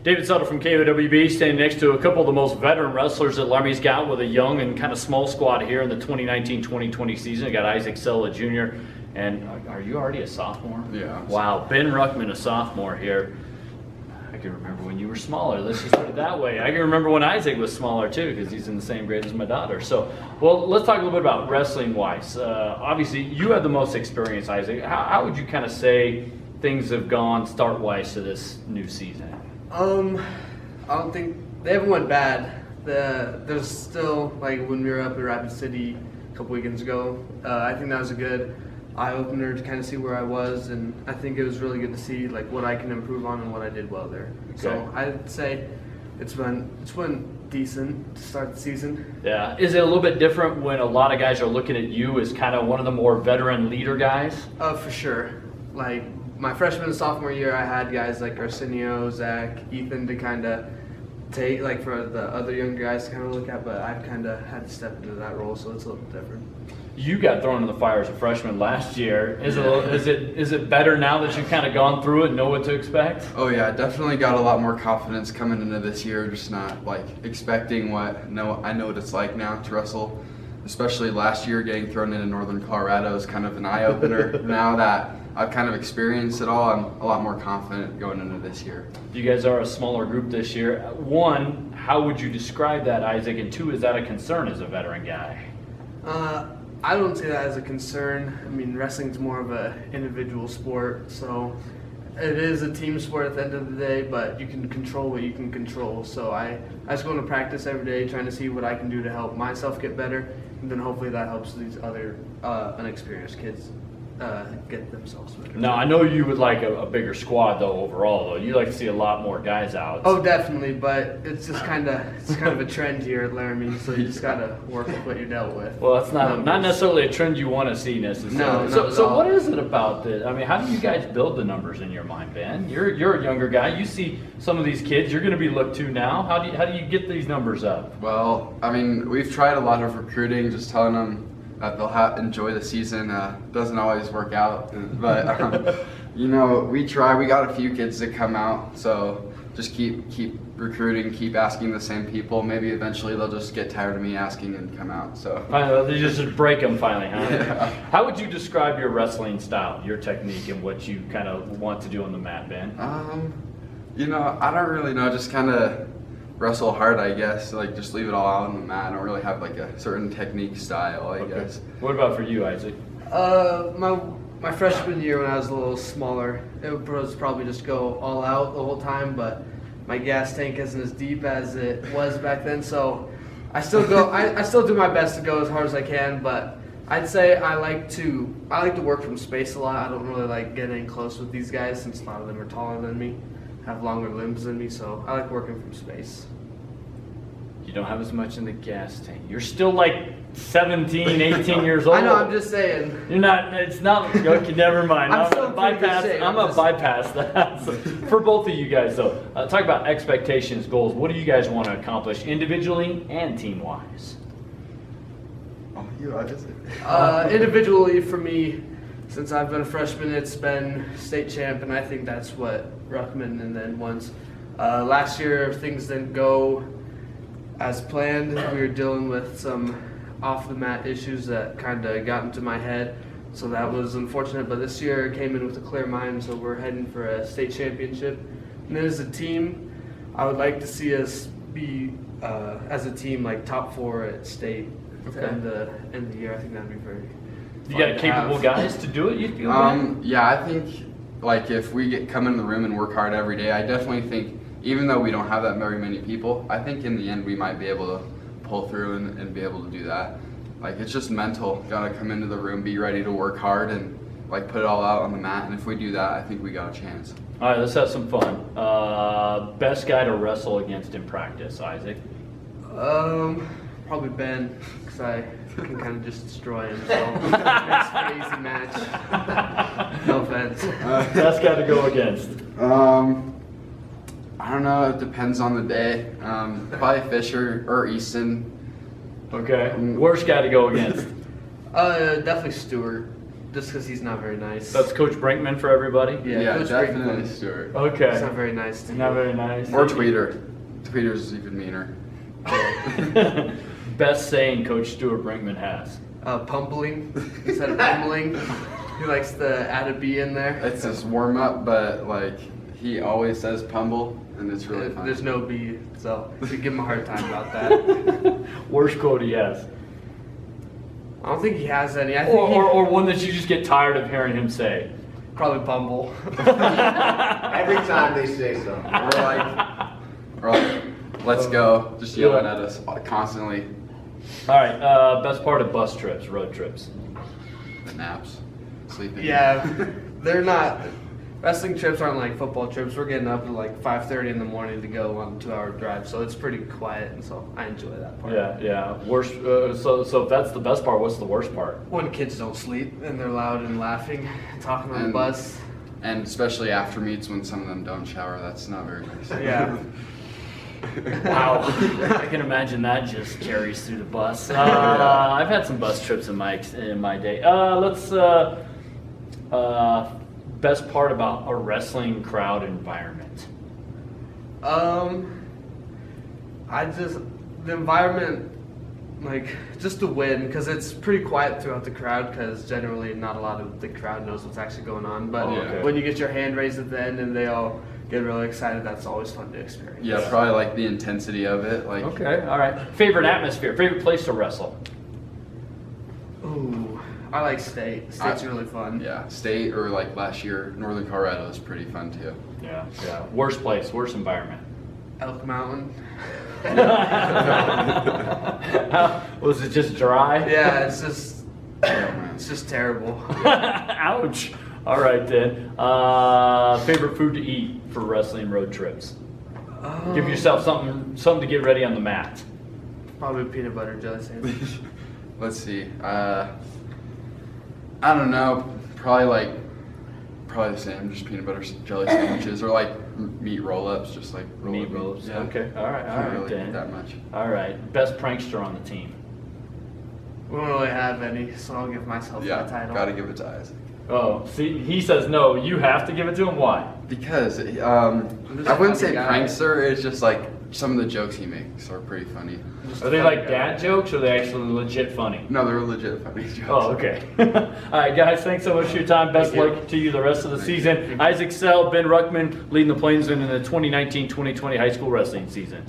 David Sutter from KOWB, standing next to a couple of the most veteran wrestlers that Laramie's got with a young and kind of small squad here in the 2019-2020 season. We got Isaac Sella Jr. And are you already a sophomore? Yeah. Wow, Ben Ruckman, a sophomore here. I can remember when you were smaller. Let's just put it that way. I can remember when Isaac was smaller too, because he's in the same grade as my daughter. So, well, let's talk a little bit about wrestling-wise. Obviously, you have the most experience, Isaac. How would you kind of say things have gone start-wise to this new season? I don't think they haven't went bad. There's still, like when we were up in Rapid City a couple weekends ago, I think that was a good eye-opener to kind of see where I was, and I think it was really good to see like what I can improve on and what I did well there. Okay. So I'd say it's been decent to start the season. Yeah. Is it a little bit different when a lot of guys are looking at you as kind of one of the more veteran leader guys? For sure. Like my freshman and sophomore year, I had guys like Arsenio, Zach, Ethan to kind of take, like for the other young guys to kind of look at, but I've kind of had to step into that role, so it's a little different. You got thrown in the fire as a freshman last year. Is it better now that you've kind of gone through it and know what to expect? Oh yeah, definitely got a lot more confidence coming into this year. Just not like expecting I know what it's like now to wrestle. Especially last year, getting thrown into Northern Colorado is kind of an eye opener. Now that I've kind of experienced it all, I'm a lot more confident going into this year. You guys are a smaller group this year. One, how would you describe that, Isaac? And two, is that a concern as a veteran guy? I don't see that as a concern. I mean, wrestling's more of an individual sport, so it is a team sport at the end of the day, but you can control what you can control. So I just go into practice every day trying to see what I can do to help myself get better, and then hopefully that helps these other unexperienced kids get themselves better. Now, I know you would like a bigger squad though overall though. You like to see a lot more guys out. Oh, definitely, but it's just kind of a trend here at Laramie, so you just gotta work with what you're dealt with. Well, it's not necessarily a trend you want to see necessarily. No, so what is it about this? I mean, how do you guys build the numbers in your mind, Ben? You're a younger guy. You see some of these kids. You're going to be looked to now. How do you get these numbers up? Well, I mean, we've tried a lot of recruiting, just telling them that they'll enjoy the season. Doesn't always work out, but you know, we try. We got a few kids that come out, so just keep recruiting, keep asking the same people. Maybe eventually they'll just get tired of me asking and come out. So they just break them finally, huh? Yeah. How would you describe your wrestling style, your technique, and what you kind of want to do on the mat, Ben? You know, I don't really know. Just kind of wrestle hard, I guess. Like just leave it all out on the mat. I don't really have like a certain technique style, I guess. What about for you, Isaac? My freshman year when I was a little smaller, it was probably just go all out the whole time, but my gas tank isn't as deep as it was back then, so I still go. I still do my best to go as hard as I can, but I'd say I like to work from space a lot. I don't really like getting close with these guys since a lot of them are taller than me, have longer limbs than me, so I like working from space. You don't have as much in the gas tank. You're still like 17, 18 years old. I know, I'm just saying. You're not, it's not, okay, never mind. I'm gonna bypass that. So, for both of you guys though, talk about expectations, goals. What do you guys want to accomplish individually and team-wise? Oh, you are just individually for me, since I've been a freshman, it's been state champ, and I think that's what Ruckman and then once. Last year, things didn't go as planned. We were dealing with some off-the-mat issues that kind of got into my head, so that was unfortunate. But this year came in with a clear mind, so we're heading for a state championship. And then as a team, I would like to see us be, as a team, like top 4 at state at the end of the year. I think that'd be very You got capable guys to do it, you feel? Yeah, I think like if we come in the room and work hard every day, I definitely think even though we don't have that very many people, I think in the end we might be able to pull through and be able to do that. Like it's just mental. Gotta come into the room, be ready to work hard and like put it all out on the mat. And if we do that, I think we got a chance. All right, let's have some fun. Best guy to wrestle against in practice, Isaac? Probably Ben, because I can kind of just destroy him. So it's an easy match. No offense. Best guy to go against? I don't know. It depends on the day. Probably Fisher or Easton. Okay. Worst guy to go against? Definitely Stewart. just because he's not very nice. That's Coach Brinkman for everybody? Yeah, Coach definitely Brinkman. Stewart. Okay. He's not very nice to Not me. very nice. Or Tweeter. Tweeter's even meaner. Best saying Coach Stuart Brinkman has. Pumpling instead of pummeling. He likes to add a B in there. It's his warm up, but like he always says pumble, and it's really fun. There's no B, so we give him a hard time about that. Worst quote he has. I don't think he has any. I think Or one that you just get tired of hearing him say. probably Bumble. Every time they say something. We're like, let's go, just yelling at us constantly. All right, best part of bus trips, road trips. The naps, sleeping. Yeah, they're not. Wrestling trips aren't like football trips. We're getting up at like 5:30 in the morning to go on a 2-hour drive, so it's pretty quiet, and so I enjoy that part. Yeah. Worst. So if that's the best part, what's the worst part? When kids don't sleep and they're loud and laughing and talking on the And- bus. And especially after meets when some of them don't shower, that's not very nice. Yeah. Wow, I can imagine that just carries through the bus. I've had some bus trips in my day. Best part about a wrestling crowd environment. The environment, like, just to win, because it's pretty quiet throughout the crowd, because generally not a lot of the crowd knows what's actually going on. But Oh, okay. when you get your hand raised at the end and they all get really excited, that's always fun to experience. Yeah, probably like the intensity of it. Like, Okay, all right. Favorite atmosphere, favorite place to wrestle. Ooh, I like state. State's really fun. yeah, state or like last year, Northern Colorado is pretty fun too. Yeah. Worst place, worst environment. Elk Mountain. Was it just dry? Yeah, it's just terrible. Ouch. All right then. Favorite food to eat for wrestling road trips. Give yourself something to get ready on the mat. Probably peanut butter jelly sandwich. Let's see. I don't know. Probably the same. Just peanut butter jelly sandwiches or like meat roll-ups. Just like Meat rolls. Yeah. Okay. All right. I don't Dan. really eat that much. All right. Best prankster on the team. We don't really have any, so I'll give myself Yeah, that title. gotta give it to Isaac. Oh, see, he says no. You have to give it to him. Why? Because I just wouldn't a say funny guy. prankster. It's just like some of the jokes he makes are pretty funny. Just Are a they funny like guy. dad jokes or are they actually legit funny? No, they're legit funny jokes. Oh, okay. All right, guys, thanks so much for your time. Best Thank you. luck to you the rest of the Thank you. season. Isaac Sell, Ben Ruckman leading the Plainsmen in the 2019-2020 high school wrestling season.